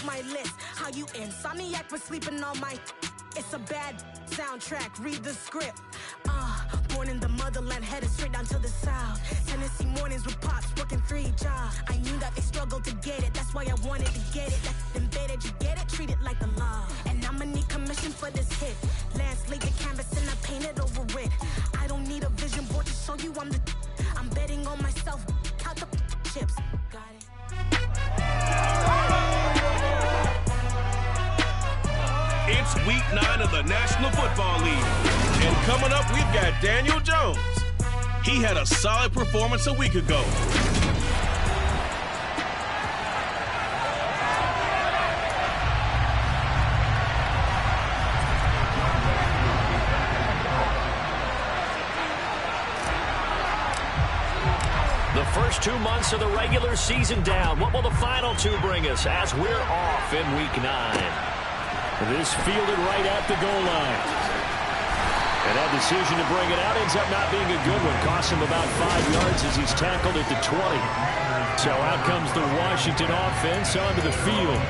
off my list. How you insomniac for sleeping on my... It's a bad soundtrack, read the script. Born in the motherland, headed straight down to the south. Tennessee mornings with pops, working 3 jobs. I knew that they struggled to get it, that's why I wanted to get it. That's embedded, you get it, treat it like a law. And I'ma need commission for this hit. Lance laid the canvas and I painted over it. I don't need a vision board to show you I'm the... I'm betting on myself, count the chips. Got it. It's week 9 of the National Football League. And coming up, we've got Daniel Jones. He had a solid performance a week ago. The first 2 months of the regular season down. What will the final 2 bring us as we're off in week 9? This fielded right at the goal line. And that decision to bring it out ends up not being a good one. Costs him about 5 yards as he's tackled at the 20. So out comes the Washington offense onto the field.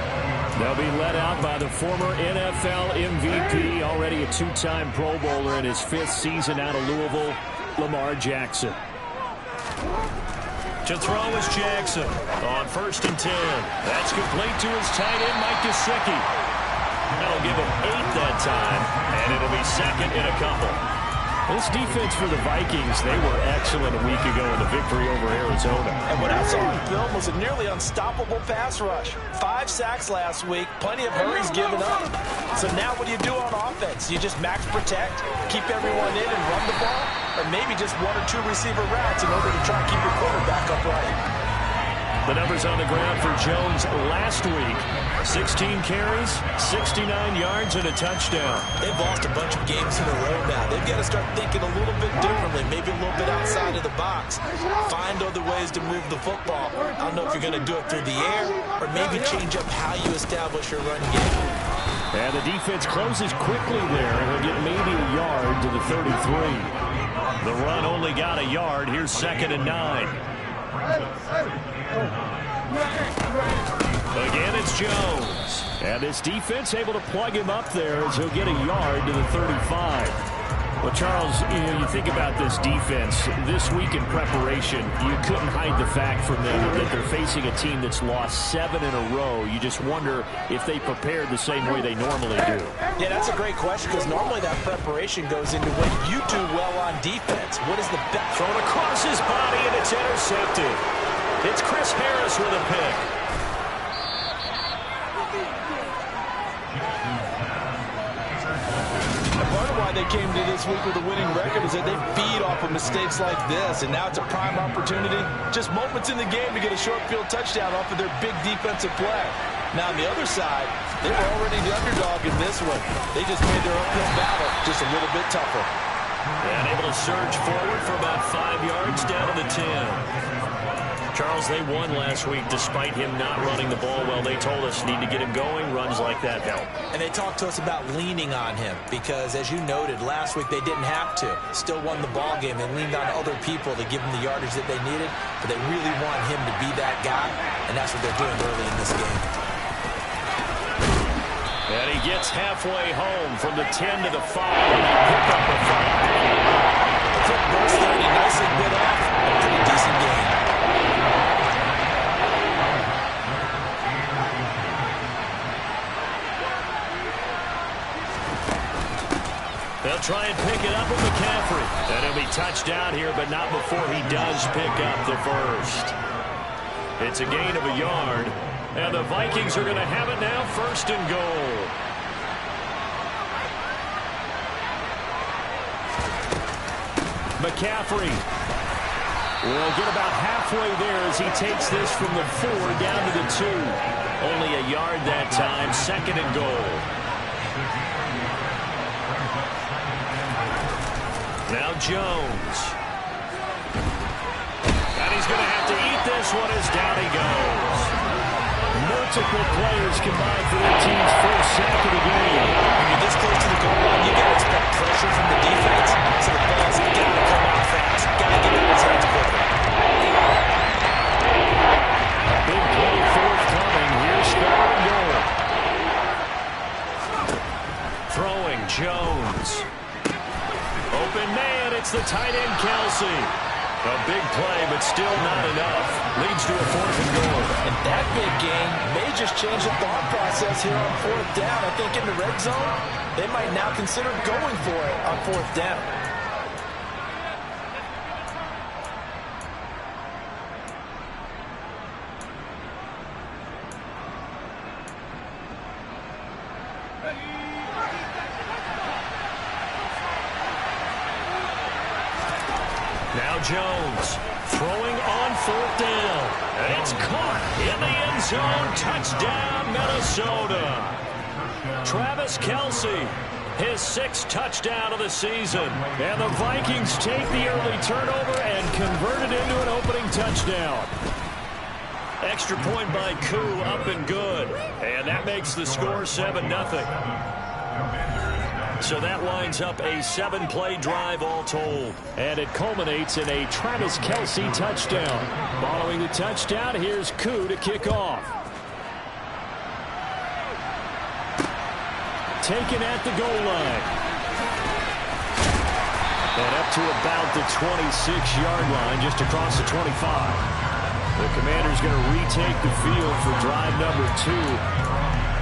They'll be led out by the former NFL MVP, already a 2-time Pro Bowler in his 5th season out of Louisville, Lamar Jackson. To throw is Jackson on 1st and 10. That's complete to his tight end, Mike Gesicki. That'll give him 8 that time, and it'll be 2nd and a couple. This defense for the Vikings, they were excellent a week ago in the victory over Arizona. And what I saw on film was a nearly unstoppable pass rush. 5 sacks last week, plenty of hurries given up. So now what do you do on offense? You just max protect, keep everyone in and run the ball, or maybe just 1 or 2 receiver routes in order to try and keep your quarterback upright. The numbers on the ground for Jones last week. 16 carries, 69 yards, and a touchdown. They've lost a bunch of games in a row now. They've got to start thinking a little bit differently, maybe a little bit outside of the box. Find other ways to move the football. I don't know if you're going to do it through the air or maybe change up how you establish your run game. And the defense closes quickly there. He'll get maybe a yard to the 33. The run only got a yard. Here's 2nd and 9. Again, it's Jones. And this defense able to plug him up there as he'll get a yard to the 35. Well, Charles, you think about this defense. This week in preparation, you couldn't hide the fact from them that they're facing a team that's lost 7 in a row. You just wonder if they prepared the same way they normally do. Yeah, that's a great question because normally that preparation goes into when you do well on defense. What is the best? Thrown across his body, and it's intercepted. It's Chris Harris with a pick. They came to this week with a winning record is that they feed off of mistakes like this, and now it's a prime opportunity, just moments in the game to get a short field touchdown off of their big defensive play. Now on the other side, they were already the underdog in this one. They just made their uphill battle just a little bit tougher. And able to surge forward for about 5 yards down to the 10. Charles, they won last week despite him not running the ball well. They told us need to get him going. Runs like that help. And they talked to us about leaning on him because, as you noted, last week they didn't have to. Still won the ball game. They leaned on other people to give them the yardage that they needed, but they really want him to be that guy, and that's what they're doing early in this game. And he gets halfway home from the 10 to the 5. And they pick up a 5. A quick burst there, and he nicely bit off a pretty decent game. They'll try and pick it up with McCaffrey. And he'll be touched down here, but not before he does pick up the first. It's a gain of a yard. And the Vikings are going to have it now, 1st and goal. McCaffrey will get about halfway there as he takes this from the 4 down to the 2. Only a yard that time, 2nd and goal. Now Jones. And he's going to have to eat this one as down he goes. Multiple players combined for their team's first sack of the game. When you're this close to the goal line, you got to expect pressure from the defense. So the ball's got to come out fast. Got to get it in his hands quickly. A big play forthcoming. Here's 3rd and goal. It's the tight end, Kelce. A big play, but still not enough. Leads to a 4th and goal. And that big gain may just change the thought process here on 4th down. I think in the red zone, they might now consider going for it on 4th down. Now Jones throwing on 4th down. And it's caught in the end zone. Touchdown, Minnesota. Travis Kelce, his 6th touchdown of the season. And the Vikings take the early turnover and convert it into an opening touchdown. Extra point by Koo, up and good. And that makes the score 7-0. So that winds up a 7-play drive all told. And it culminates in a Travis Kelce touchdown. Following the touchdown, here's Koo to kick off. Taken at the goal line. And up to about the 26-yard line, just across the 25. The Commanders going to retake the field for drive number 2.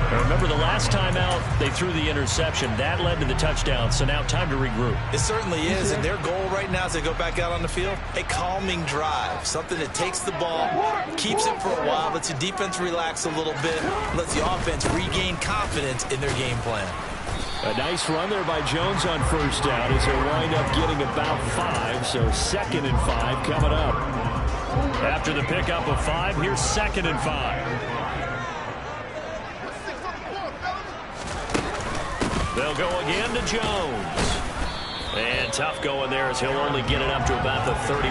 Now remember, the last time out, they threw the interception. That led to the touchdown, so now time to regroup. It certainly is, and their goal right now as they go back out on the field, a calming drive, something that takes the ball, keeps it for a while, lets the defense relax a little bit, lets the offense regain confidence in their game plan. A nice run there by Jones on 1st down as they wind up getting about 5, so 2nd and 5 coming up. After the pickup of 5, here's 2nd and 5. They'll go again to Jones. And tough going there as he'll only get it up to about the 31.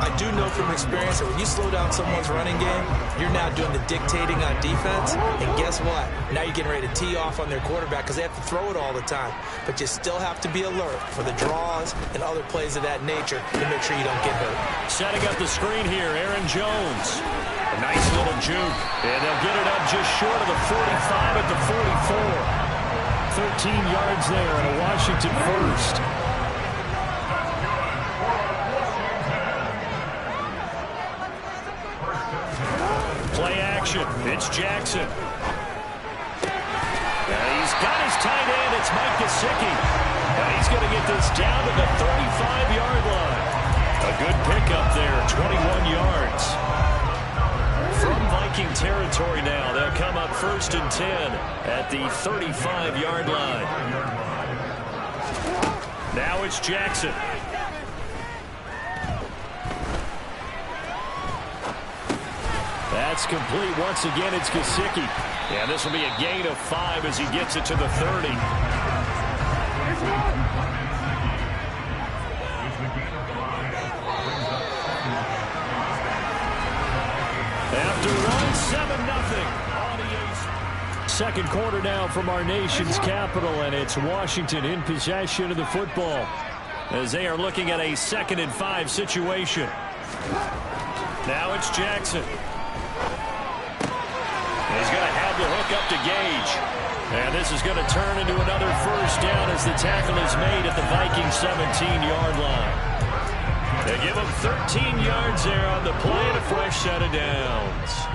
I do know from experience that when you slow down someone's running game, you're now doing the dictating on defense. And guess what? Now you're getting ready to tee off on their quarterback because they have to throw it all the time. But you still have to be alert for the draws and other plays of that nature to make sure you don't get hurt. Setting up the screen here, Aaron Jones. A nice little juke. And they'll get it up just short of the 45 at the 44. 13 yards there and a Washington 1st. Play action. It's Jackson. And he's got his tight end. It's Mike Gesicki. And he's going to get this down to the 35-yard line. A good pickup there, 21 yards. From Viking territory now, they'll come up 1st and 10 at the 35-yard line. Now it's Jackson. That's complete. Once again, it's Gesicki. And this will be a gain of 5 as he gets it to the 30. After one, 7-0. Second quarter now from our nation's capital, and it's Washington in possession of the football as they are looking at a 2nd and 5 situation. Now it's Jackson. He's going to have the hook up to Gage. And this is going to turn into another 1st down as the tackle is made at the Vikings 17-yard line. They give him 13 yards there on the play and a fresh set of downs.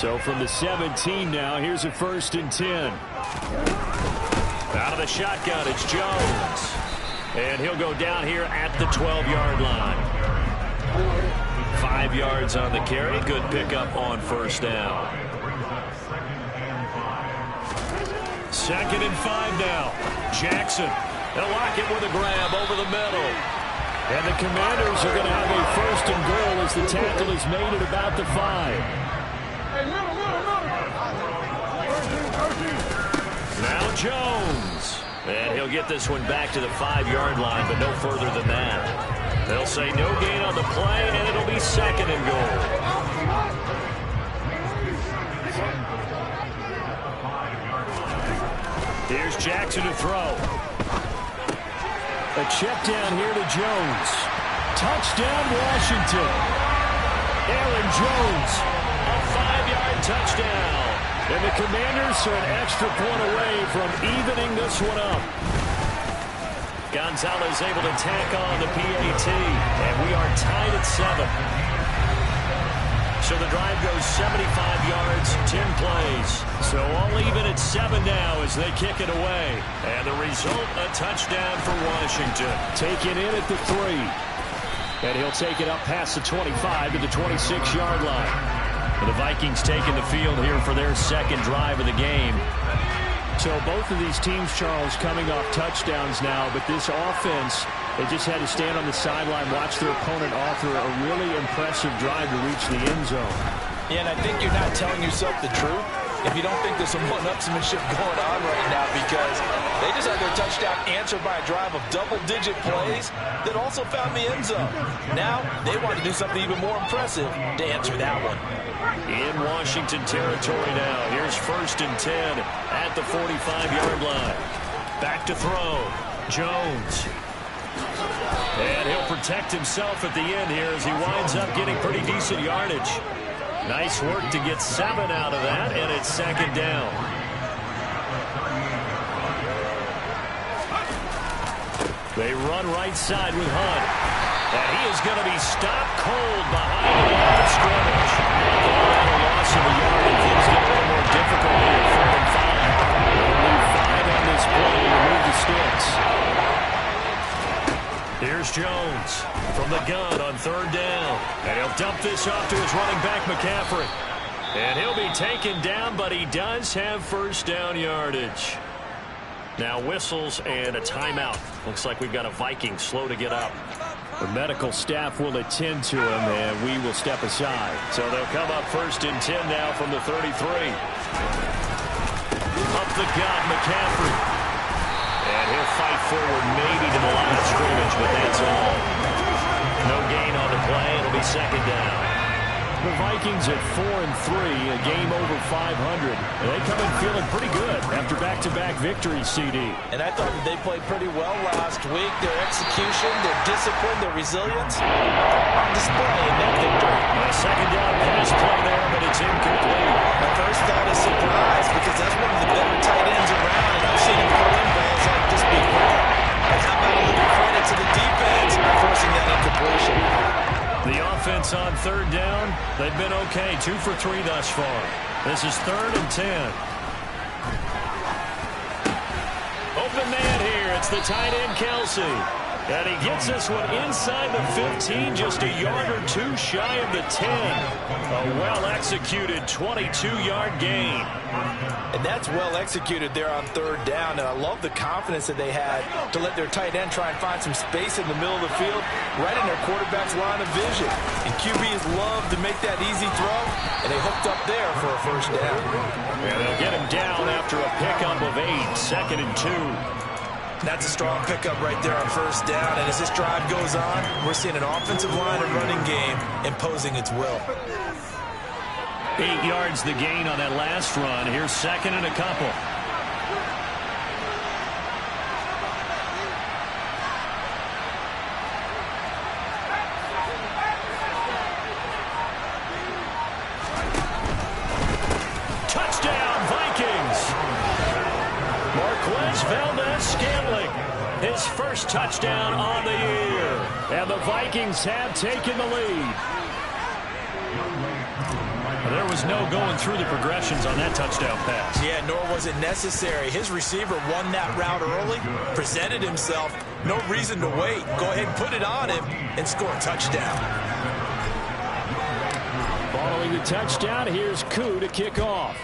So from the 17 now, here's a 1st and 10. Out of the shotgun, it's Jones. And he'll go down here at the 12-yard line. 5 yards on the carry. Good pickup on 1st down. 2nd and 5 now. Jackson. They'll lock it with a grab over the middle. And the Commanders are going to have a 1st and goal as the tackle is made at about the 5. Now Jones. And he'll get this one back to the 5-yard line, but no further than that. They'll say no gain on the play, and it'll be 2nd and goal. Here's Jackson to throw. A check down here to Jones. Touchdown, Washington. Aaron Jones, a 5-yard touchdown. And the Commanders are an extra point away from evening this one up. Gonzalez able to tack on the PAT, and we are tied at 7. So the drive goes 75 yards, 10 plays. So all even at 7 now as they kick it away. And the result, a touchdown for Washington. Taken in at the 3. And he'll take it up past the 25 to the 26-yard line. And the Vikings taking the field here for their second drive of the game. So both of these teams, Charles, coming off touchdowns now, but this offense, they just had to stand on the sideline, watch their opponent offer a really impressive drive to reach the end zone. Yeah, and I think you're not telling yourself the truth if you don't think there's some one-upsmanship going on right now, because they just had their touchdown answered by a drive of double-digit plays that also found the end zone. Now they want to do something even more impressive to answer that one. In Washington territory now. Here's 1st and 10 at the 45-yard line. Back to throw. Jones. And he'll protect himself at the end here as he winds up getting pretty decent yardage. Nice work to get 7 out of that, and it's 2nd down. They run right side with Hunt. And he is going to be stopped cold behind the line of scrimmage. A loss of a yard, and things get a little more difficult here. 4th and 5. They'll leave 5 on this play to move the sticks. Here's Jones from the gun on 3rd down. And he'll dump this off to his running back, McCaffrey. And he'll be taken down, but he does have 1st down yardage. Now whistles and a timeout. Looks like we've got a Viking slow to get up. The medical staff will attend to him, and we will step aside. So they'll come up 1st and 10 now from the 33. Up the gut, McCaffrey. And he'll fight forward maybe to the line of scrimmage, but that's all. No gain on the play. It'll be 2nd down. The Vikings at 4-3, a game over 500. And they come in feeling pretty good after back-to-back victories, CD. And I thought that they played pretty well last week. Their execution, their discipline, their resilience on display in that victory. A 2nd down pass play there, but it's incomplete. My first thought is surprise, because that's one of the better tight ends around, and I've seen him pull in balls like this before. And how about a little credit to the defense for forcing that incompletion? The offense on 3rd down, they've been okay. 2 for 3 thus far. This is 3rd and 10. Open man here. It's the tight end, Kelsey. And he gets this one inside the 15, just a yard or 2 shy of the 10. A well-executed 22-yard gain. And that's well executed there on 3rd down. And I love the confidence that they had to let their tight end try and find some space in the middle of the field, right in their quarterback's line of vision. And QBs love to make that easy throw, and they hooked up there for a 1st down. And they'll get him down after a pickup of 8, 2nd and 2. That's a strong pickup right there on 1st down. And as this drive goes on, we're seeing an offensive line and running game imposing its will. 8 yards the gain on that last run. Here's 2nd and a couple. Touchdown, Vikings! Marquez Valdes-Scantling, his first touchdown on the year. And the Vikings have taken the lead. There was no going through the progressions on that touchdown pass. Yeah, nor was it necessary. His receiver won that route early, presented himself. No reason to wait. Go ahead and put it on him and score a touchdown. Following the touchdown, here's Koo to kick off.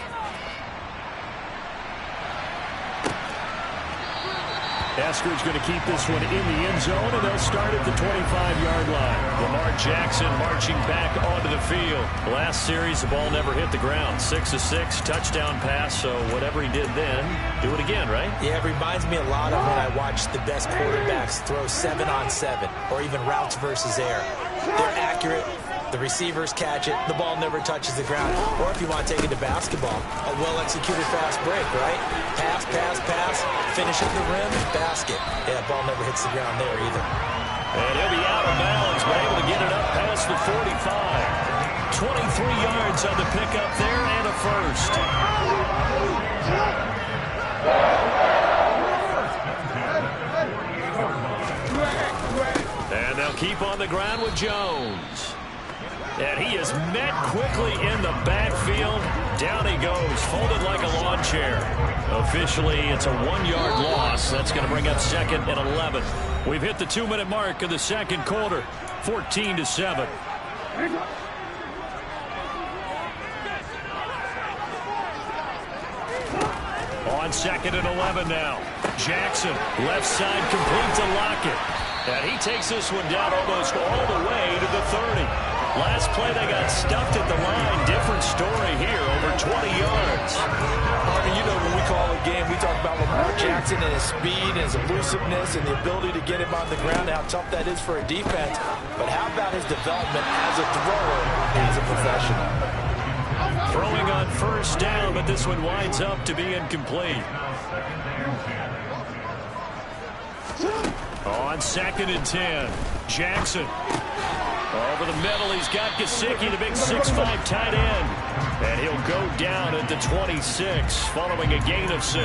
Eskridge going to keep this one in the end zone, and they'll start at the 25-yard line. Lamar Jackson marching back onto the field. Last series, the ball never hit the ground. 6 of 6, touchdown pass, so whatever he did then, do it again, right? Yeah, it reminds me a lot of when I watch the best quarterbacks throw 7-on-7, or even routes versus air. They're accurate. The receivers catch it. The ball never touches the ground. Or if you want to take it to basketball, a well-executed fast break, right? Pass, pass, pass, finish at the rim, basket. Yeah, ball never hits the ground there either. And he'll be out of bounds, but able to get it up past the 45. 23 yards on the pickup there and a first. ground with Jones. And he is met quickly in the backfield. Down he goes, folded like a lawn chair. Officially, it's a 1-yard loss. That's going to bring up 2nd and 11. We've hit the 2-minute mark of the second quarter, 14-7. On 2nd and 11 now. Jackson, left side, complete to Lockett. And he takes this one down almost all the way to the 30. Last play, they got stuffed at the line. Different story here, over 20 yards. Harvey, you know when we call a game, we talk about Lamar Jackson and his speed and his elusiveness and the ability to get him on the ground, how tough that is for a defense. But how about his development as a thrower, as a professional? Throwing on first down, but this one winds up to be incomplete. On 2nd and 10, Jackson. Over the middle, he's got Gesicki, the big 6'5" tight end. And he'll go down at the 26, following a gain of 6.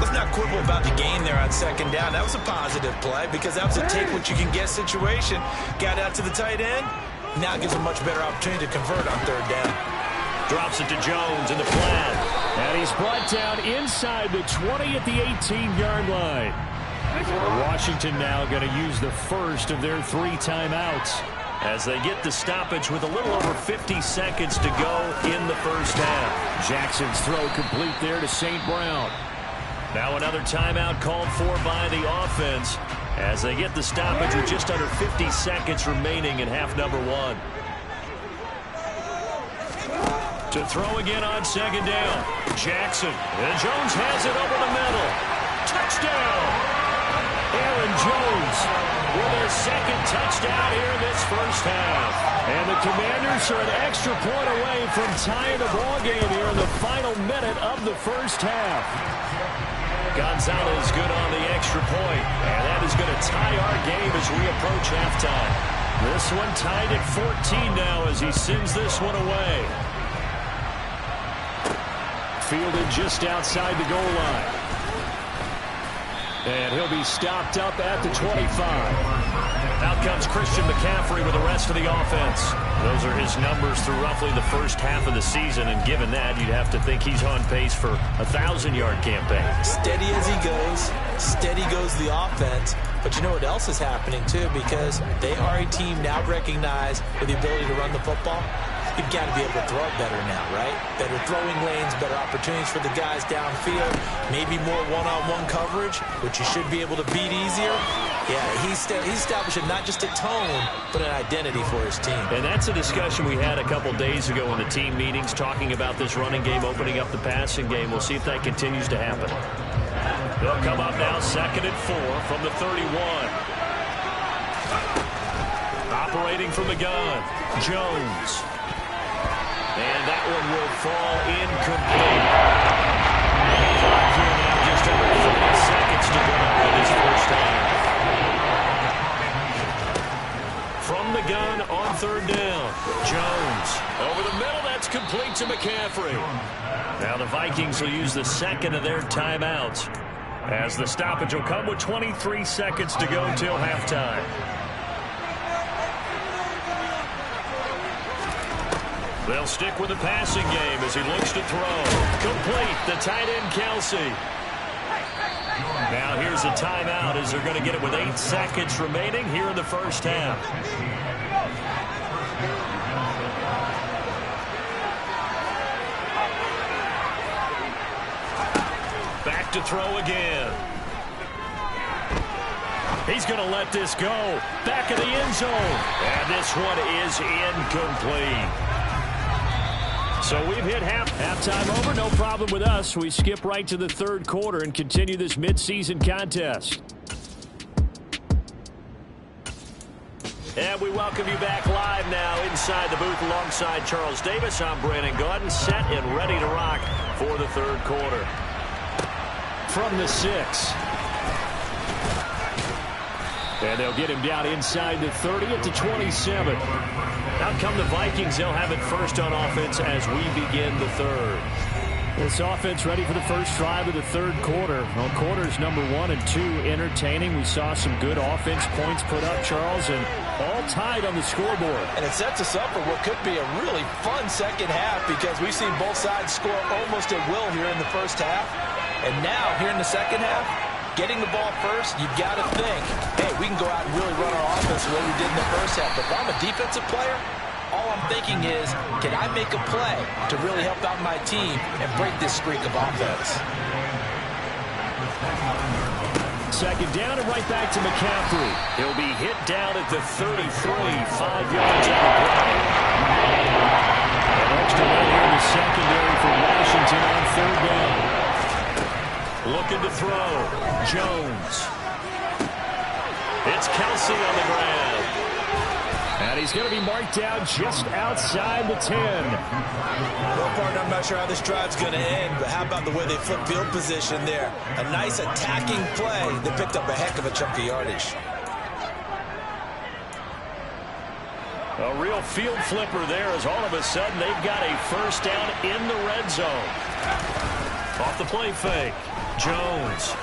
Let's not quibble about the gain there on 2nd down. That was a positive play because that was a take-what-you-can-get situation. Got out to the tight end. Now gives a much better opportunity to convert on 3rd down. Drops it to Jones in the flat. And he's brought down inside the 20 at the 18-yard line. Washington now going to use the first of their 3 timeouts as they get the stoppage with a little over 50 seconds to go in the first half. Jackson's throw complete there to St. Brown. Now another timeout called for by the offense as they get the stoppage with just under 50 seconds remaining in half number 1. To throw again on 2nd down. Jackson. And Jones has it over the middle. Touchdown! Aaron Jones with their 2nd touchdown here in this first half. And the Commanders are an extra point away from tying the ball game here in the final minute of the first half. Gonzalez good on the extra point, and that is going to tie our game as we approach halftime. This one tied at 14 now as he sends this one away. Fielded just outside the goal line. And he'll be stopped up at the 25. Out comes Christian McCaffrey with the rest of the offense. Those are his numbers through roughly the first half of the season, and given that, you'd have to think he's on pace for a 1,000-yard campaign. Steady as he goes. Steady goes the offense. But you know what else is happening, too, because they are a team now recognized with the ability to run the football. You've got to be able to throw it better now, right? Better throwing lanes, better opportunities for the guys downfield, maybe more one-on-one coverage, which you should be able to beat easier. Yeah, he's establishing not just a tone, but an identity for his team. And that's a discussion we had a couple days ago in the team meetings, talking about this running game, opening up the passing game. We'll see if that continues to happen. They'll come up now 2nd and 4 from the 31. Operating from the gun, Jones. And that one will fall incomplete. Clock here now, just over 30 seconds to go in this first half. From the gun on 3rd down, Jones. Over the middle, that's complete to McCaffrey. Now the Vikings will use the 2nd of their timeouts as the stoppage will come with 23 seconds to go till halftime. They'll stick with the passing game as he looks to throw. Complete, the tight end Kelsey. Now here's a timeout as they're going to get it with 8 seconds remaining here in the first half. Back to throw again. He's going to let this go. Back of the end zone. And this one is incomplete. So we've hit halftime over. No problem with us. We skip right to the 3rd quarter and continue this midseason contest. And we welcome you back live now inside the booth alongside Charles Davis. I'm Brandon Gaudin, set and ready to rock for the 3rd quarter. From the 6. And they'll get him down inside the 30 at the 27. Out come the Vikings. They'll have it first on offense as we begin the 3rd. This offense ready for the first drive of the third quarter. Well, quarters number 1 and 2 entertaining. We saw some good offense points put up, Charles, and all tied on the scoreboard. And it sets us up for what could be a really fun second half because we've seen both sides score almost at will here in the first half. And now, here in the second half, getting the ball first, you've got to think, hey, we can go out and really run our offense the way we did in the first half. But if I'm a defensive player, all I'm thinking is, can I make a play to really help out my team and break this streak of offense? Second down and right back to McCaffrey. He'll be hit down at the 33, 5 yards on the play. An extra man here in the secondary for Washington on third down. Looking to throw. Jones. It's Kelsey on the ground. And he's going to be marked down just outside the 10. Well, partner, I'm not sure how this drive's going to end, but how about the way they flip field position there? A nice attacking play. They picked up a heck of a chunk of yardage. A real field flipper there as all of a sudden they've got a first down in the red zone. Off the play fake. Jones.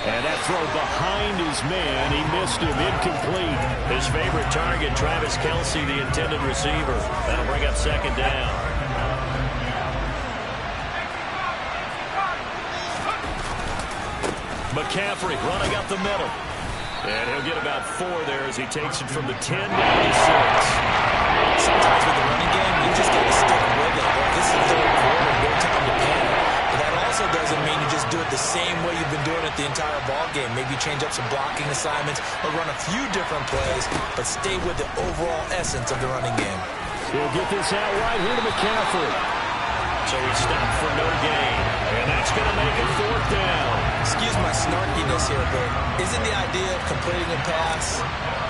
And that throw behind his man. He missed him. Incomplete. His favorite target, Travis Kelsey, the intended receiver. That'll bring up second down. McCaffrey running up the middle. And he'll get about 4 there as he takes it from the 10 down to 6. Sometimes with the running game, you just got to stick with it. This is third quarter. No time to panic. Also doesn't mean you just do it the same way you've been doing it the entire ball game. Maybe change up some blocking assignments or run a few different plays, but stay with the overall essence of the running game. He'll get this out right here to McCaffrey. So he stopped for no gain, and that's going to make it fourth down. Excuse my snarkiness here, but isn't the idea of completing a pass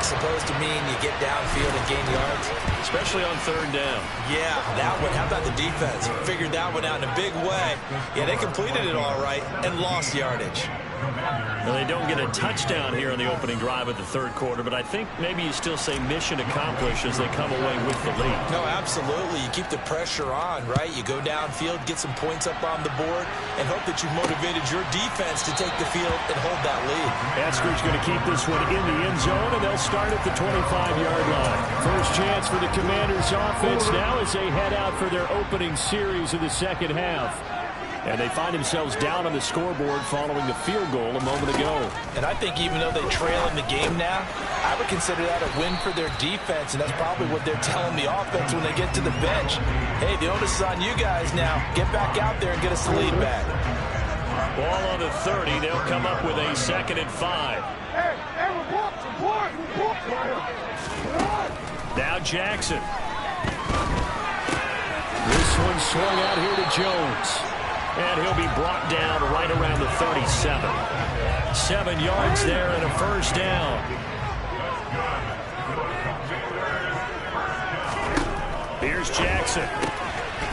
supposed to mean you get downfield and gain yards? Especially on third down. Yeah, that one. How about the defense? Figured that one out in a big way. Yeah, they completed it all right and lost yardage. Well, they don't get a touchdown here in the opening drive of the third quarter, but I think maybe you still say mission accomplished as they come away with the lead. No, absolutely. You keep the pressure on, right? You go downfield, get some points up on the board, and hope that you've motivated your defense to take the field and hold that lead. Haskell's going to keep this one in the end zone, and they'll start at the 25-yard line. First chance for the Commanders' offense now as they head out for their opening series of the second half. And they find themselves down on the scoreboard following the field goal a moment ago. And I think even though they trail in the game now, I would consider that a win for their defense, and that's probably what they're telling the offense when they get to the bench. Hey, the onus is on you guys now. Get back out there and get us the lead back. Ball on the 30. They'll come up with a 2nd and 5. Now Jackson. This one swung out here to Jones. And he'll be brought down right around the 37. 7 yards there and a first down. Here's Jackson.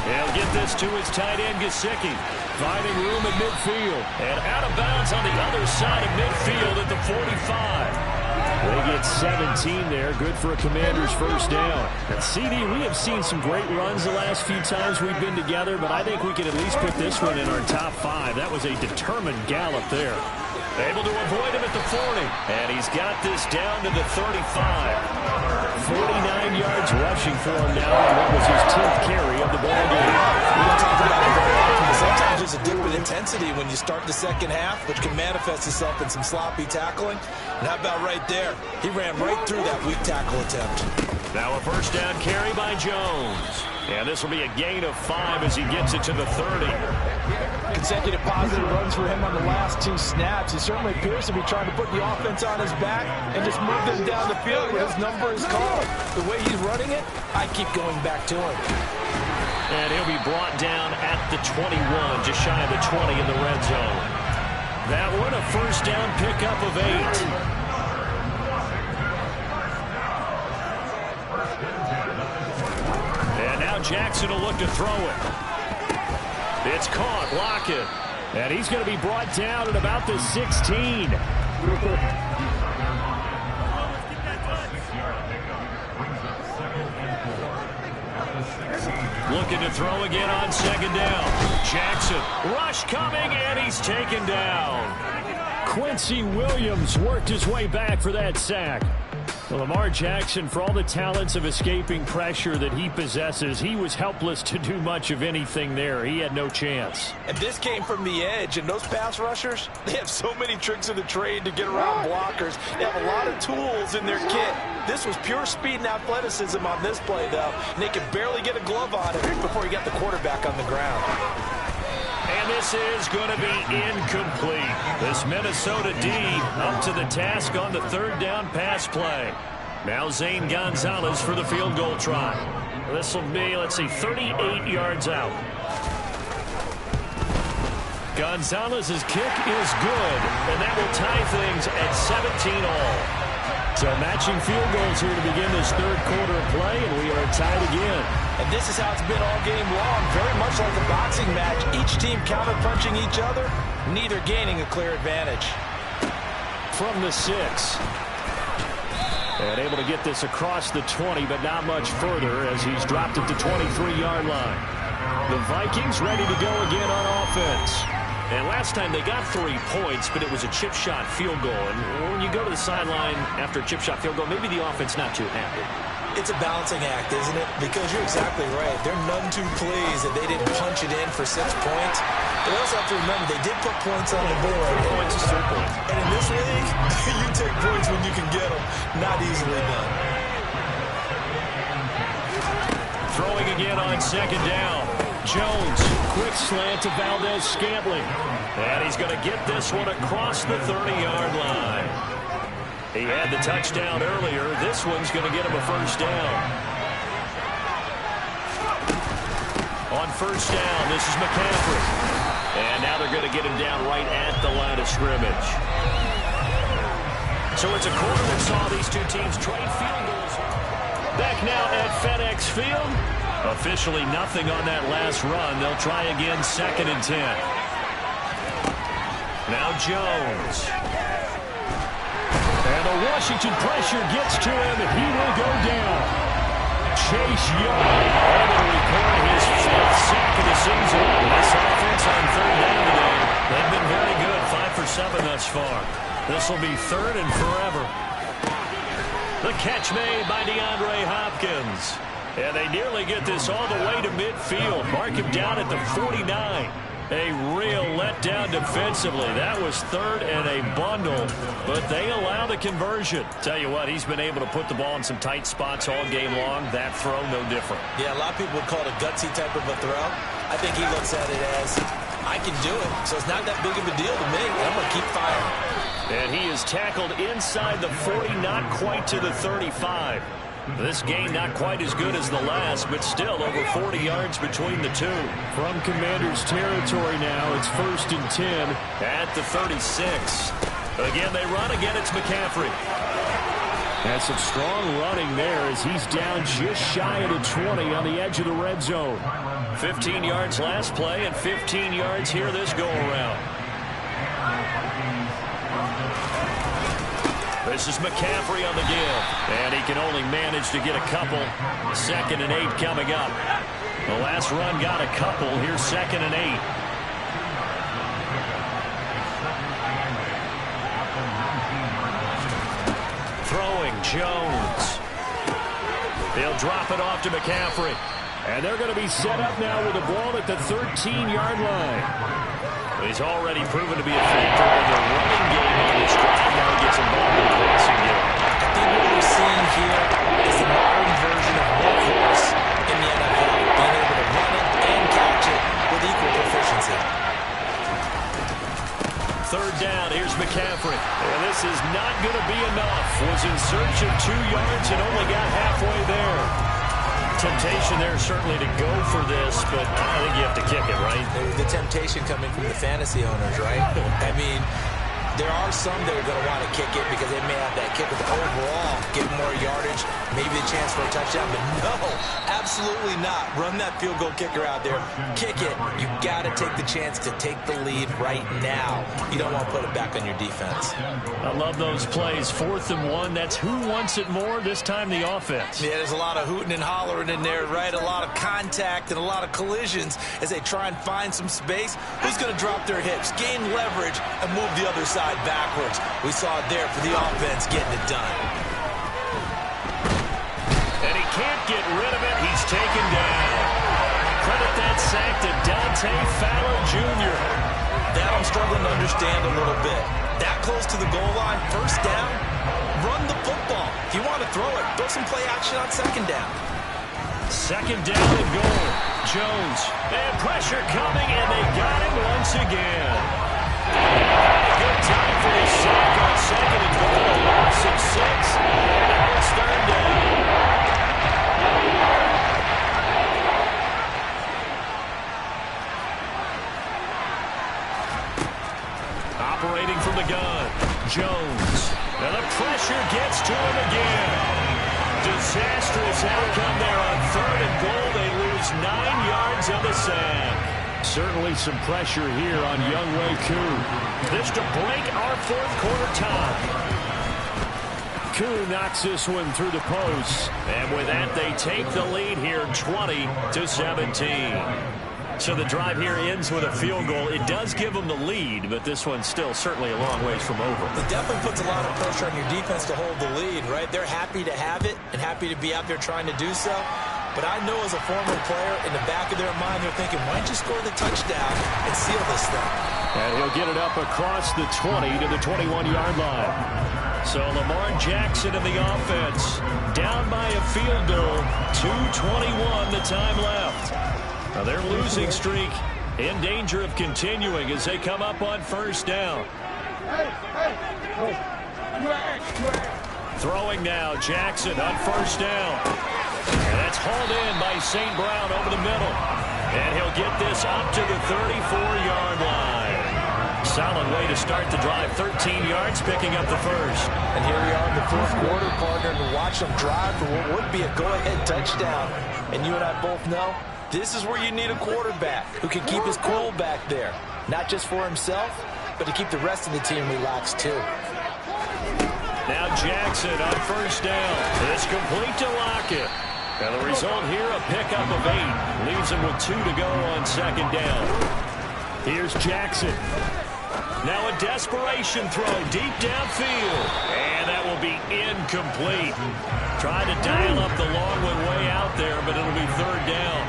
He'll get this to his tight end, Gesicki. Finding room in midfield. And out of bounds on the other side of midfield at the 45. They get 17 there. Good for a Commander's first down. And CD, we have seen some great runs the last few times we've been together, but I think we can at least put this one in our top 5. That was a determined gallop there. Able to avoid him at the 40. And he's got this down to the 35. 49 yards rushing for him now. And that was his 10th carry of the ball game. We don't talk about it very often, but sometimes there's a dip in intensity when you start the second half, which can manifest itself in some sloppy tackling. And how about right there? He ran right through that weak tackle attempt. Now a first down carry by Jones. And this will be a gain of 5 as he gets it to the 30. Consecutive positive runs for him on the last 2 snaps. He certainly appears to be trying to put the offense on his back and just move them down the field when his number is called. The way he's running it, I keep going back to him. And he'll be brought down at the 21, just shy of the 20 in the red zone. That one a first down pickup of 8. Jackson will look to throw it. It's caught. Lockett. And he's going to be brought down at about the 16. Looking to throw again on second down. Jackson, rush coming, and he's taken down. Quincy Williams worked his way back for that sack. Well, Lamar Jackson, for all the talents of escaping pressure that he possesses, he was helpless to do much of anything there. He had no chance. And this came from the edge, and those pass rushers, they have so many tricks of the trade to get around blockers. They have a lot of tools in their kit. This was pure speed and athleticism on this play, though, and they could barely get a glove on it before he got the quarterback on the ground. And this is going to be incomplete. This Minnesota D up to the task on the third down pass play. Now Zane Gonzalez for the field goal try. This will be, let's see, 38 yards out. Gonzalez's kick is good, and that will tie things at 17 all. So matching field goals here to begin this third quarter of play, and we are tied again. And this is how it's been all game long, very much like a boxing match. Each team counter-punching each other, neither gaining a clear advantage. From the 6. And able to get this across the 20, but not much further as he's dropped it to 23-yard line. The Vikings ready to go again on offense. And last time they got 3 points, but it was a chip shot field goal. And when you go to the sideline after a chip shot field goal, maybe the offense not too happy. It's a balancing act, isn't it? Because you're exactly right. They're none too pleased that they didn't punch it in for 6 points. But they also have to remember they did put points on the board. 3 points is 3 points. And in this league, you take points when you can get them. Not easily done. Throwing again on second down. Jones, quick slant to Valdez-Scantling. And he's going to get this one across the 30-yard line. He had the touchdown earlier. This one's going to get him a first down. On first down, this is McCaffrey. And now they're going to get him down right at the line of scrimmage. So it's a quarter that saw these two teams trade field goals. Back now at FedEx Field. Officially nothing on that last run. They'll try again, 2nd and 10. Now Jones. And the Washington pressure gets to him. He will go down. Chase Young able to record his 5th sack of the season. This offense on third down today, they've been very good. 5 for 7 thus far. This will be 3rd and forever. The catch made by DeAndre Hopkins. And they nearly get this all the way to midfield. Mark him down at the 49. A real letdown defensively. That was 3rd and a bundle, but they allow the conversion. Tell you what, he's been able to put the ball in some tight spots all game long. That throw, no different. Yeah, a lot of people would call it a gutsy type of a throw. I think he looks at it as, I can do it, so it's not that big of a deal to me. I'm going to keep firing. And he is tackled inside the 40, not quite to the 35. This game not quite as good as the last, but still over 40 yards between the two. From Commanders territory now, it's 1st and 10 at the 36. Again, they run. Again, it's McCaffrey. That's some strong running there as he's down just shy of the 20 on the edge of the red zone. 15 yards last play and 15 yards here this go-around. This is McCaffrey on the give, and he can only manage to get a couple. 2nd and 8 coming up. The last run got a couple. Here's 2nd and 8. Throwing, Jones. They'll drop it off to McCaffrey. And they're going to be set up now with the ball at the 13-yard line. He's already proven to be a factor in the running game on this drive. Now he gets involved in the passing game. I think what we're seeing here is the modern version of workhorse in the NFL, being able to run it and catch it with equal proficiency. 3rd down, here's McCaffrey. And this is not going to be enough. Was in search of 2 yards and only got halfway there. Temptation there certainly to go for this, but I think you have to kick it, right? The temptation coming from the fantasy owners, right? I mean, there are some that are going to want to kick it because they may have that kick with overall, get more yardage, maybe a chance for a touchdown. But no, absolutely not. Run that field goal kicker out there. Kick it. You got to take the chance to take the lead right now. You don't want to put it back on your defense. I love those plays. 4th and 1. That's who wants it more. This time the offense. Yeah, there's a lot of hooting and hollering in there, right? A lot of contact and a lot of collisions as they try and find some space. Who's going to drop their hips, gain leverage, and move the other side backwards? We saw it there for the offense getting it done. And he can't get rid of it. He's taken down. Credit that sack to Dante Fowler Jr. That I'm struggling to understand a little bit. That close to the goal line, first down, run the football. If you want to throw it, throw some play action on 2nd down. 2nd down and goal. Jones. And pressure coming, and they got him once again. Good time for the sack on 2nd and goal. A loss of 6. Now it's 3rd down. Operating from the gun. Jones. And the pressure gets to him again. Disastrous outcome there on 3rd and goal. They lose 9 yards on the sack. Certainly some pressure here on Younghoe Koo. This to break our 4th quarter tie. Koo knocks this one through the post. And with that, they take the lead here 20-17. So the drive here ends with a field goal. It does give them the lead, but this one's still certainly a long ways from over. It definitely puts a lot of pressure on your defense to hold the lead, right? They're happy to have it and happy to be out there trying to do so. But I know as a former player, in the back of their mind, they're thinking, why don't you score the touchdown and seal this thing? And he'll get it up across the 20 to the 21-yard line. So Lamar Jackson in the offense, down by a field goal, 2:21 the time left. Now their losing streak in danger of continuing as they come up on 1st down. Throwing now, Jackson on 1st down. And that's hauled in by St. Brown over the middle. And he'll get this up to the 34-yard line. Solid way to start the drive. 13 yards, picking up the first. And here we are in the 4th quarter, partner, to watch them drive for what would be a go-ahead touchdown. And you and I both know this is where you need a quarterback who can keep his cool back there. Not just for himself, but to keep the rest of the team relaxed too. Now Jackson on 1st down. It's complete to Lockett. And the result here, a pickup of 8. Leaves him with 2 to go on 2nd down. Here's Jackson. Now a desperation throw deep downfield. And that will be incomplete. Tried to dial up the long one way out there, but it'll be 3rd down.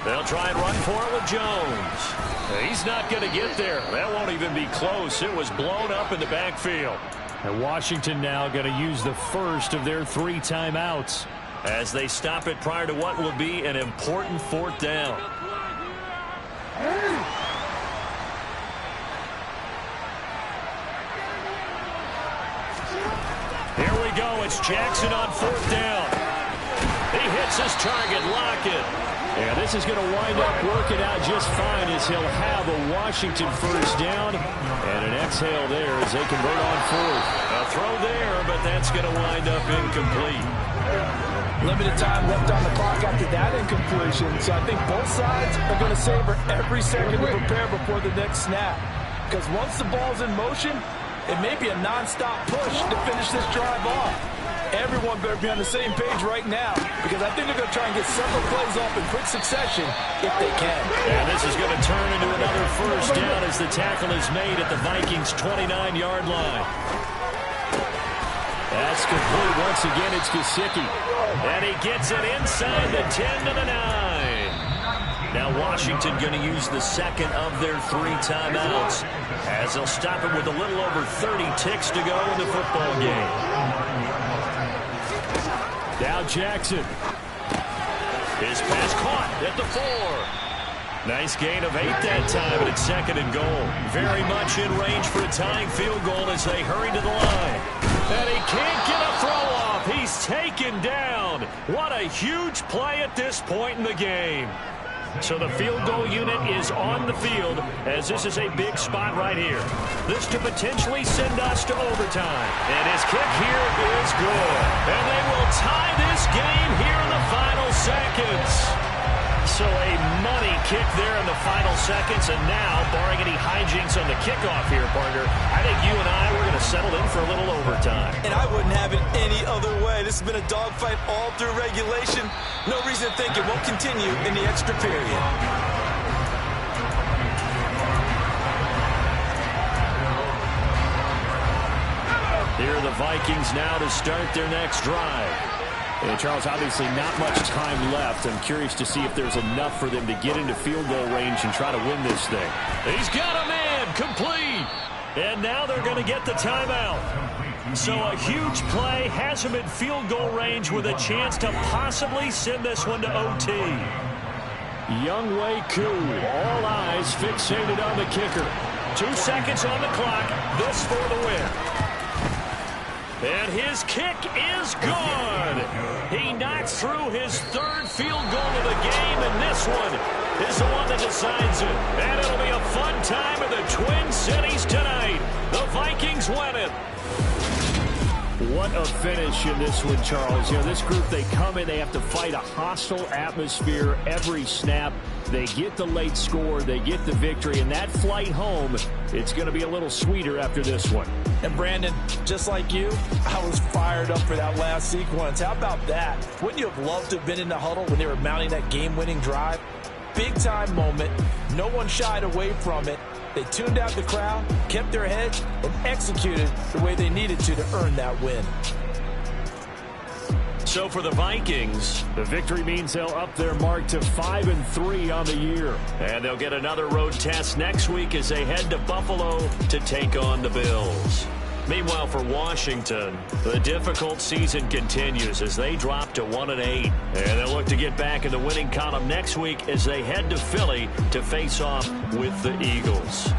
They'll try and run for it with Jones. He's not going to get there. That won't even be close. It was blown up in the backfield. And Washington now going to use the first of their 3 timeouts as they stop it prior to what will be an important 4th down. Here we go. It's Jackson on 4th down. He hits his target, Lockett. Yeah, this is going to wind up working out just fine as he'll have a Washington 1st down. And an exhale there as they convert on 4th. A throw there, but that's going to wind up incomplete. Limited time left on the clock after that incompletion. So I think both sides are going to savor every second to prepare before the next snap. Because once the ball's in motion, it may be a non-stop push to finish this drive off. Everyone better be on the same page right now, because I think they're going to try and get several plays off in quick succession if they can. And this is going to turn into another 1st down as the tackle is made at the Vikings' 29-yard line. That's complete. Once again, it's Gesicki. And he gets it inside the 10 to the 9. Now Washington going to use the 2nd of their 3 timeouts as they'll stop it with a little over 30 ticks to go in the football game. Now Jackson. His pass caught at the 4. Nice gain of 8 that time, and it's 2nd and goal. Very much in range for a tying field goal as they hurry to the line. And he can't get a throw off. He's taken down. What a huge play at this point in the game. So the field goal unit is on the field as this is a big spot right here. This to potentially send us to overtime. And his kick here is good. And they will tie this game here in the final seconds. So a money kick there in the final seconds. And now, barring any hijinks on the kickoff here, partner, I think you and I, we're going to settle in for a little overtime. And I wouldn't have it any other way. This has been a dogfight all through regulation. No reason to think it won't continue in the extra period. Here are the Vikings now to start their next drive. And Charles, obviously not much time left. I'm curious to see if there's enough for them to get into field goal range and try to win this thing. He's got a man, complete. And now they're going to get the timeout. So a huge play has him in field goal range with a chance to possibly send this one to OT. Younghoe Koo, all eyes fixated on the kicker. 2 seconds on the clock, this for the win. And his kick is good. He knocks through his third field goal of the game, and this one is the one that decides it. And it'll be a fun time in the Twin Cities tonight. The Vikings win it. What a finish in this one, Charles. You know, this group, they come in, they have to fight a hostile atmosphere every snap. They get the late score, they get the victory, and that flight home, it's going to be a little sweeter after this one. And Brandon, just like you, I was fired up for that last sequence. How about that? Wouldn't you have loved to have been in the huddle when they were mounting that game-winning drive? Big-time moment. No one shied away from it. They tuned out the crowd, kept their heads, and executed the way they needed to earn that win. So for the Vikings, the victory means they'll up their mark to 5-3 on the year. And they'll get another road test next week as they head to Buffalo to take on the Bills. Meanwhile, for Washington, the difficult season continues as they drop to 1-8. And they'll look to get back in the winning column next week as they head to Philly to face off with the Eagles.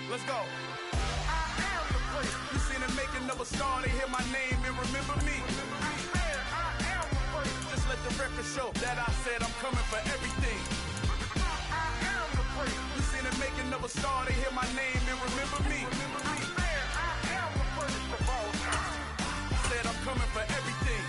Let's go. I am the place. You seen the making of a star, they hear my name and remember me. I am the place. Just let the record show that I said I'm coming for everything. I am the place. You seen the making of a star, they hear my name and remember me. I am the first of all time. I said I'm coming for everything.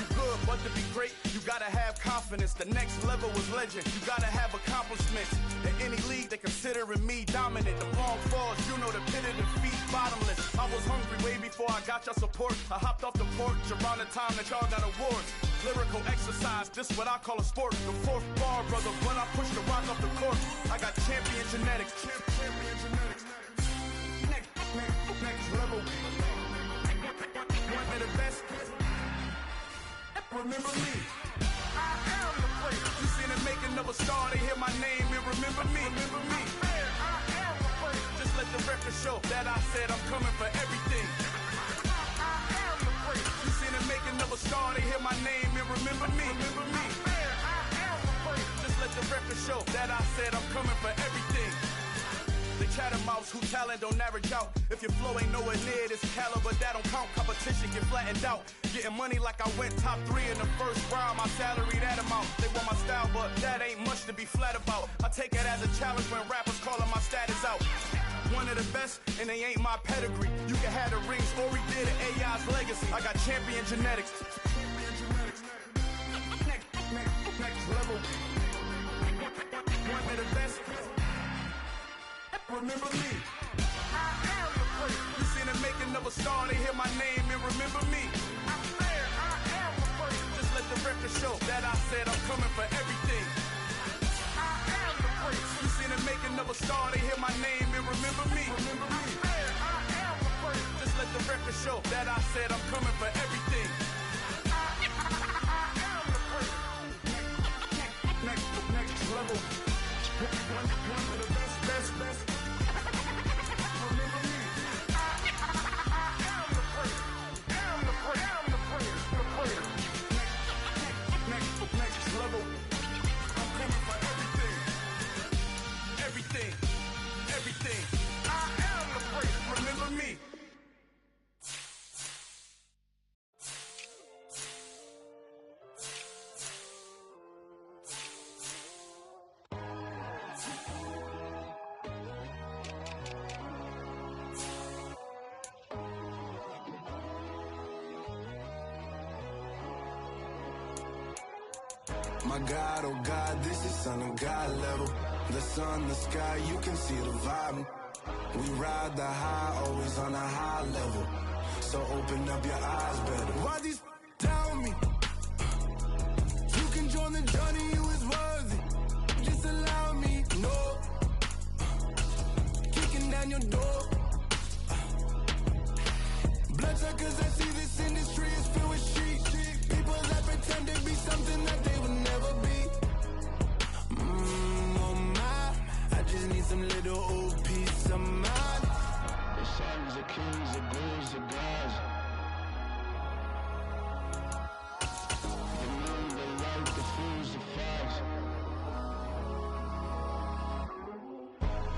You good, but to be great, you gotta have confidence. The next level was legend. You gotta have accomplishments. In any league, they considering me dominant. The long falls, you know the pit of defeat, bottomless. I was hungry way before before I got your support. I hopped off the porch around the time that y'all got awards. Lyrical exercise, this what I call a sport. The fourth bar, brother, when I push the rock off the court. I got champion genetics. Champion genetics. Next level. One of the best. Remember me. I am the place. You seen the making of a star, they hear my name and remember me. Remember me. I am the place. Just let the record show that I said I'm coming for everything. I am the place. You seen the making of a star, they hear my name and remember me. Remember me. I am the place. Just let the record show that I said I'm coming for everything. They chattermouths who talent don't average out. If your flow ain't nowhere near this caliber, that don't count. Competition get flattened out. Getting money like I went top 3 in the first round. My salary that amount. They want my style, but that ain't much to be flat about. I take it as a challenge when rappers calling my status out. One of the best, and they ain't my pedigree. You can have the rings, or we did it, AI's legacy. I got champion genetics. Next level. One of the best. Remember me. I am the place. You seen the making of a star, they hear my name and remember me. I said I am the place. Just let the record show that I said I'm coming for everything. I am the place. You seen the making of a star, they hear my name and remember me. Remember me. I said I am the place. Just let the record show that I said I'm coming for everything. I am the place. Next level. One of the best. Next level. I'm coming for everything. Everything. I am the place. Remember me. My God, oh God, this is Son of God level. The sun, the sky, you can see the vibe. We ride the high, always on a high level. So open up your eyes better. Why these down me? You can join the journey, you is worthy. Just allow me, no. Kicking down your door. Bloodsuckers, I see this industry is filled with sheep. People that pretend to be something that they would never be. Oh my, I just need some little old peace of mind. The sons are kings, the bulls are gods. The moon, the light, the fools, the facts.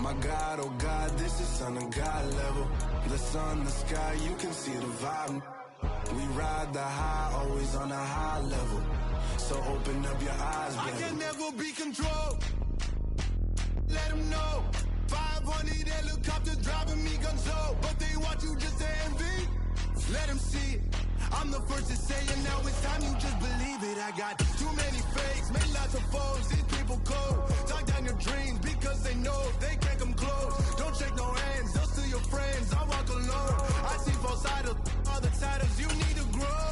My God, oh God, this is Son of God level. The sun, the sky, you can see the vibe. We ride the high, always on a high level. So open up your eyes, baby. I can never be controlled. Let them know. 500 helicopters driving me gonzo. But they want you just to envy. Let them see it. I'm the first to say it, now it's time you just believe it. I got too many fakes, made lots of foes. These people cold. Talk down your dreams because they know they can't come close. Don't shake no hands, those to your friends. I walk alone. I see false idols, other titles. You need to grow.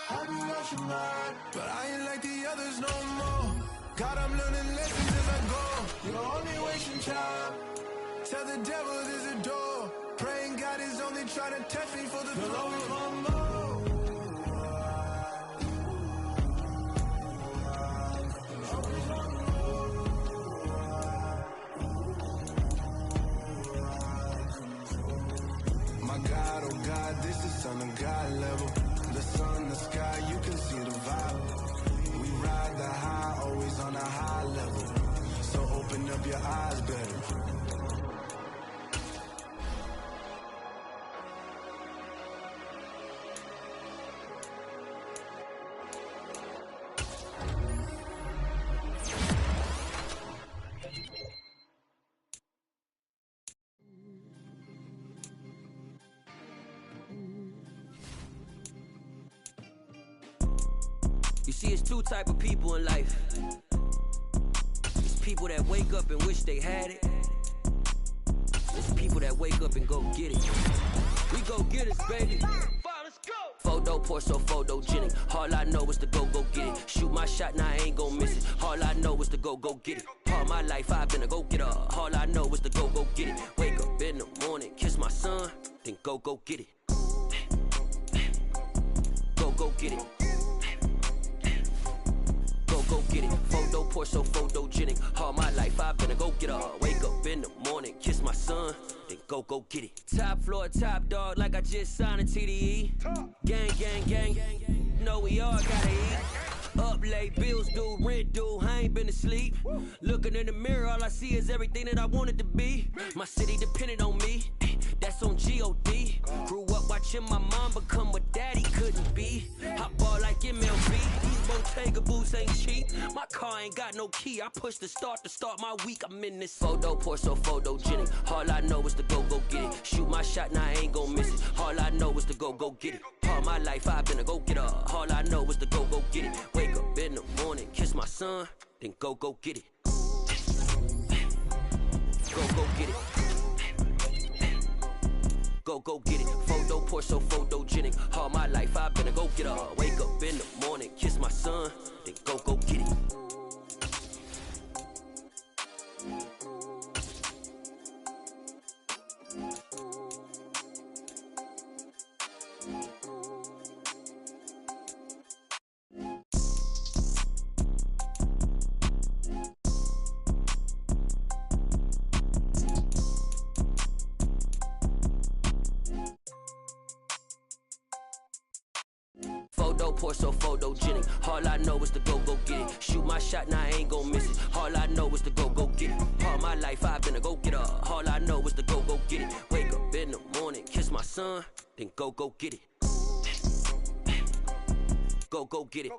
I be watching mine, but I ain't like the others no more. God, I'm learning lessons as I go. You're only wasting time. Tell the devil there's a door. Praying God is only trying to test me for the glory. Always want more. My God, oh God, this is Son of God level. The sun, the sky, you can see the vibe. We ride the high, always on a high level. So open up your eyes better. You see, it's two type of people in life. It's people that wake up and wish they had it. There's people that wake up and go get it. We go get it, baby. Let's go. Photo porso, photogenic. All I know is to go get it. Shoot my shot, now I ain't gon' miss it. All I know is to go get it. All my life I've been a go-getter. All I know is to go get it. Wake up in the morning, kiss my son, then go get it. Go get it. Go get it. Photo porso, photogenic. All my life I've been a go-getter. Wake up in the morning, kiss my son, then go get it. Top floor, top dog, like I just signed a TDE. Gang. Know we all gotta eat. Up late, bills due, rent due, I ain't been asleep. Looking in the mirror, all I see is everything that I wanted to be. My city depended on me, that's on G.O.D. Grew up watching my mom become what daddy couldn't be. Hot ball like MLB, these Bottega boots ain't cheap. My car ain't got no key, I push the start to start my week. I'm in this photo porso, photogenic. All I know is to go get it. Shoot my shot, now I ain't gon' miss it. All I know is to go get it. All my life I've been a go-getter. All I know is to go get it. Wake up in the morning, kiss my son, then go get it. Go get it. Go get it. Photo porso, photogenic. All my life I've been a go-getter. Wake up in the morning, kiss my son, then go get it. Photo porso, photogenic. All I know is to go get it. Shoot my shot, now I ain't gon' miss it. All I know is to go get it. All my life I've been a go-getter. All I know is to go get it. Wake up in the morning, kiss my son, then go get it. Go get it.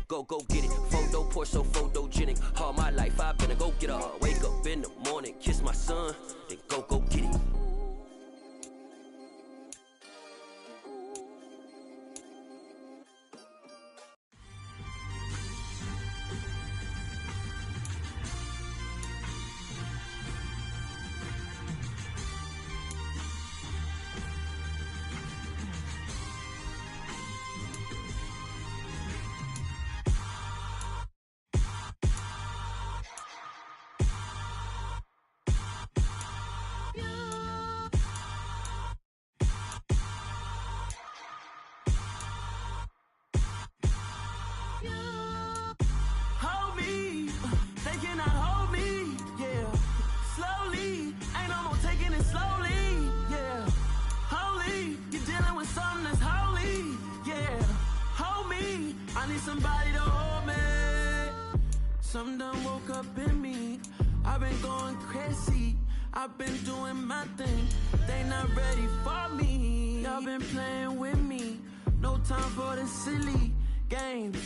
Go get it. Photo porso, photogenic. All my life I've been a go-getter. Wake up in the morning, kiss my son, then go get it. Somebody to hold me. Some done woke up in me. I've been going crazy. I've been doing my thing. They not ready for me. Y'all been playing with me. No time for the silly games.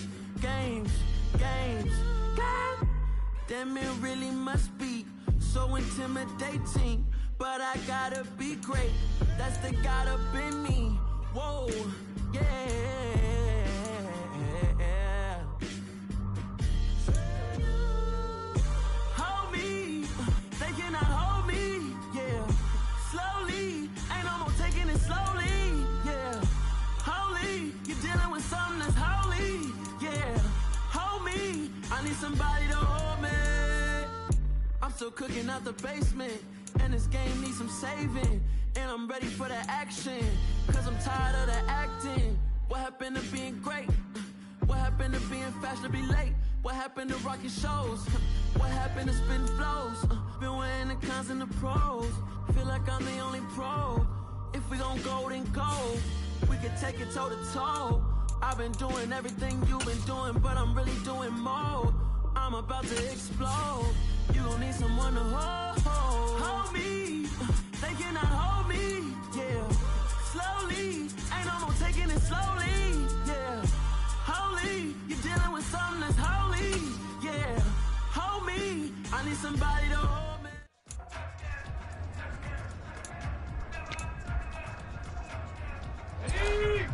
Damn, it really must be so intimidating. But I gotta be great. That's the God up in me. Whoa, yeah. Somebody to hold me. I'm still cooking out the basement, and this game needs some saving. And I'm ready for the action, cause I'm tired of the acting. What happened to being great? What happened to being fashionably late? What happened to rocking shows? What happened to spitting flows? Been wearing the cons and the pros. Feel like I'm the only pro. If we gon' go, then go. We can take it toe to toe. I've been doing everything you've been doing, but I'm really doing more. I'm about to explode. You gon' need someone to hold me. They cannot hold me, yeah. Slowly, ain't no more taking it slowly, yeah. Holy, you're dealing with something that's holy, yeah. Hold me, I need somebody to hold me. Hey!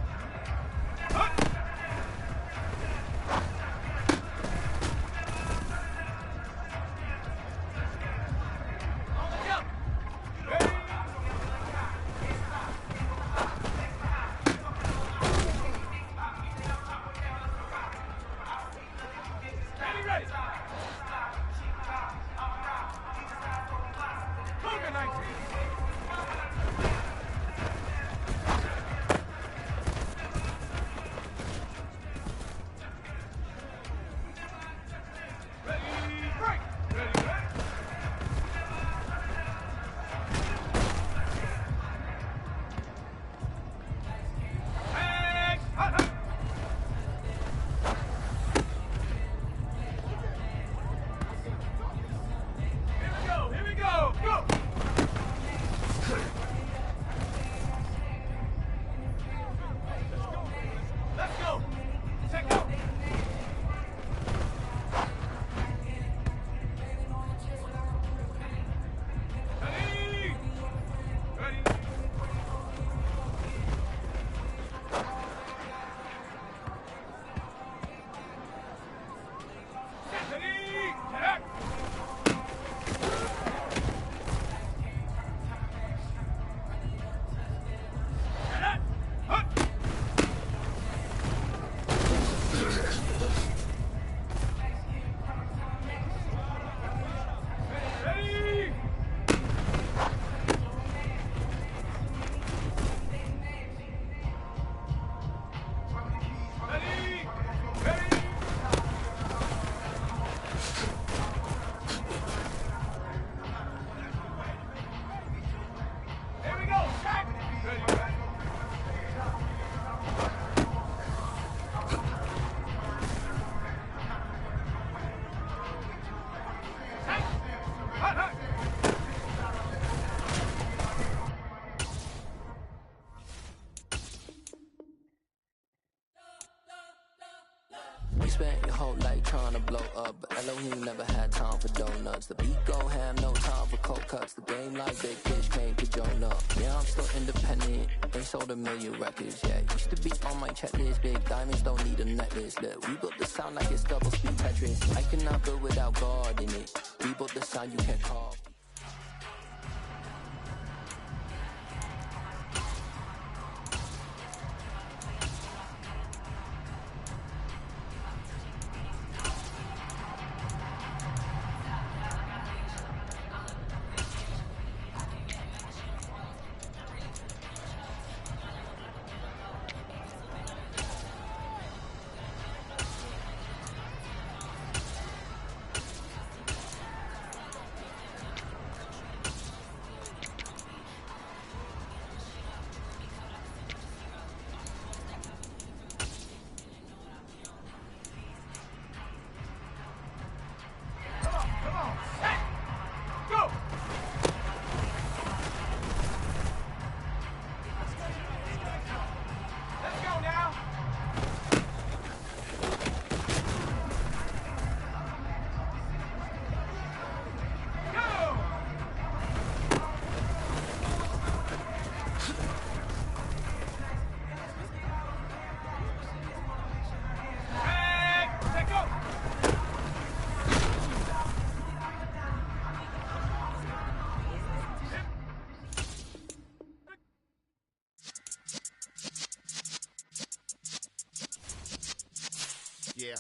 You spent your whole life trying to blow up, but Elohim never had time for donuts. The beat go ham, no time for cold cuts. The game like Big Fish came to Jonah. Yeah, I'm still independent. They sold 1 million records, yeah. Used to be on my checklist. Big diamonds don't need a necklace. Look, we built the sound like it's double speed Tetris. I cannot build without God in it. We built the sound you can't call. Yeah.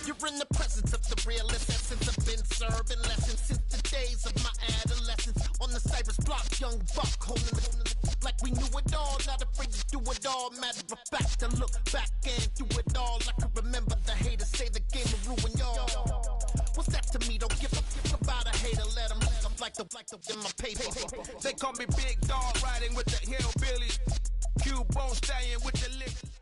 You're in the presence of the realest essence. I've been serving lessons since the days of my adolescence. On the Cypress block, young buck holding it like we knew it all. Not afraid to do it all. Matter of fact, to look back and do it all. I can remember the haters say the game will ruin y'all. What's that to me? Don't give a fuck about a hater. Let them like the in my paper. They call me Big Dog, riding with the hillbillies. Cube Bone Stallion with the lick.